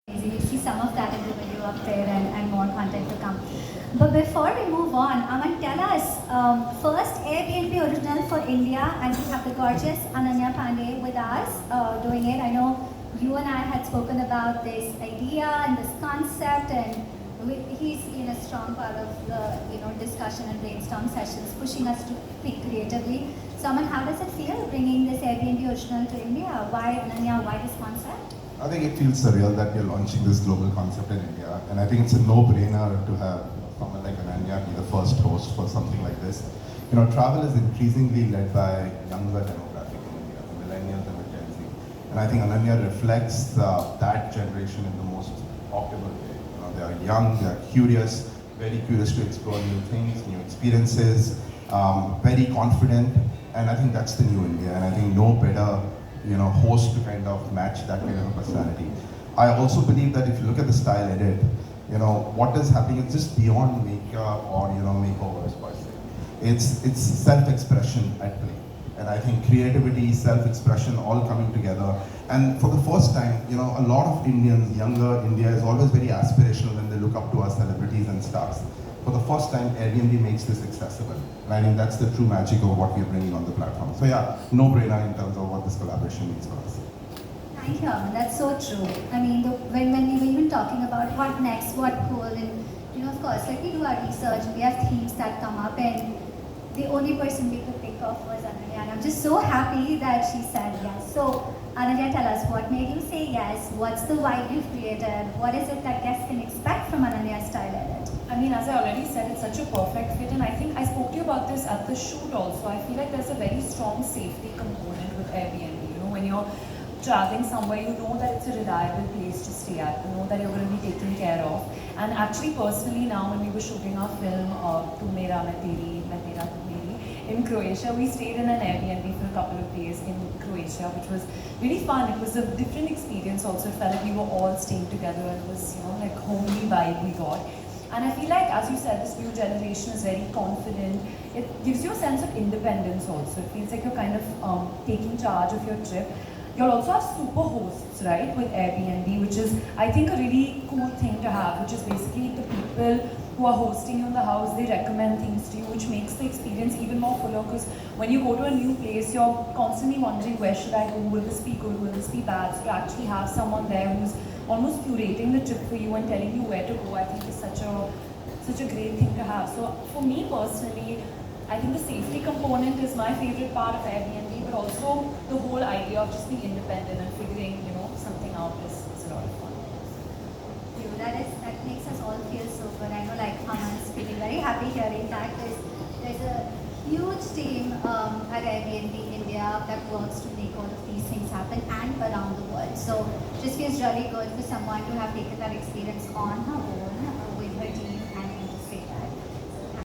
You'll see some of that in the video up there and more content to come. But before we move on, Aman, tell us, first Airbnb Original for India, and we have the gorgeous Ananya Panday with us doing it. I know you and I had spoken about this idea and this concept, and he's been a strong part of the discussion and brainstorm sessions, pushing us to think creatively. So Aman, how does it feel bringing this Airbnb Original to India? Why Ananya, why this concept? I think it feels surreal that we're launching this global concept in India, and I think it's a no-brainer to have someone like Ananya be the first host for something like this. Travel is increasingly led by younger demographic in India, the millennials and the Gen Z, and I think Ananya reflects that generation in the most optimal way. They are young, they are curious, very curious to explore new things, new experiences, very confident, and I think that's the new India, and I think no better host to kind of match that kind of a personality. I also believe that if you look at the style edit, what is happening is just beyond makeup or makeovers per se. It's self-expression at play, and I think creativity, self-expression, all coming together. And for the first time, a lot of Indians, younger India is always very aspirational when they look up to our celebrities and stars. For the first time, Airbnb makes this accessible. And I think that's the true magic of what we're bringing on the platform. So yeah, no-brainer in terms of what this collaboration means for us. Thank you, Aman. That's so true. I mean, when we were even talking about what next, what cool, and of course, like we do our research, we have themes that come up, and the only person we could think of was Ananya. And I'm just so happy that she said yes. So Ananya, tell us, what made you say yes? What's the vibe you've created? What is it that guests can expect from Ananya's style edit? I mean, as I already said, it's such a perfect fit, and I think I spoke to you about this at the shoot also. I feel like there's a very strong safety component with Airbnb. When you're traveling somewhere, you know that it's a reliable place to stay at. You know that you're going to be taken care of. And actually, personally, now when we were shooting our film, Tu Mera Main Teri, Main Tera Tu Meri, in Croatia, we stayed in an Airbnb for a couple of days in Croatia, which was really fun. It was a different experience also. It felt like we were all staying together, and it was, like homely vibe we got. And I feel like, as you said, this new generation is very confident. It gives you a sense of independence also. It feels like you're kind of taking charge of your trip. You'll also have super hosts, right, with Airbnb, which is, I think, a really cool thing to have, which is basically the people who are hosting you in the house, they recommend things to you, which makes the experience even more fuller, because when you go to a new place, you're constantly wondering, where should I go? Will this be good? Will this be bad? So to actually have someone there who's almost curating the trip for you and telling you where to go, I think is such a great thing to have. So for me personally, I think the safety component is my favorite part of Airbnb, but also the whole idea of just being independent and figuring, something out is a lot of fun. That makes us all feel so good. I know, like, Aman's feeling very happy hearing that. There's a huge team at Airbnb India that works to make all of these things happen and around the world. So just feels really good for someone to have taken that experience on her own with her team and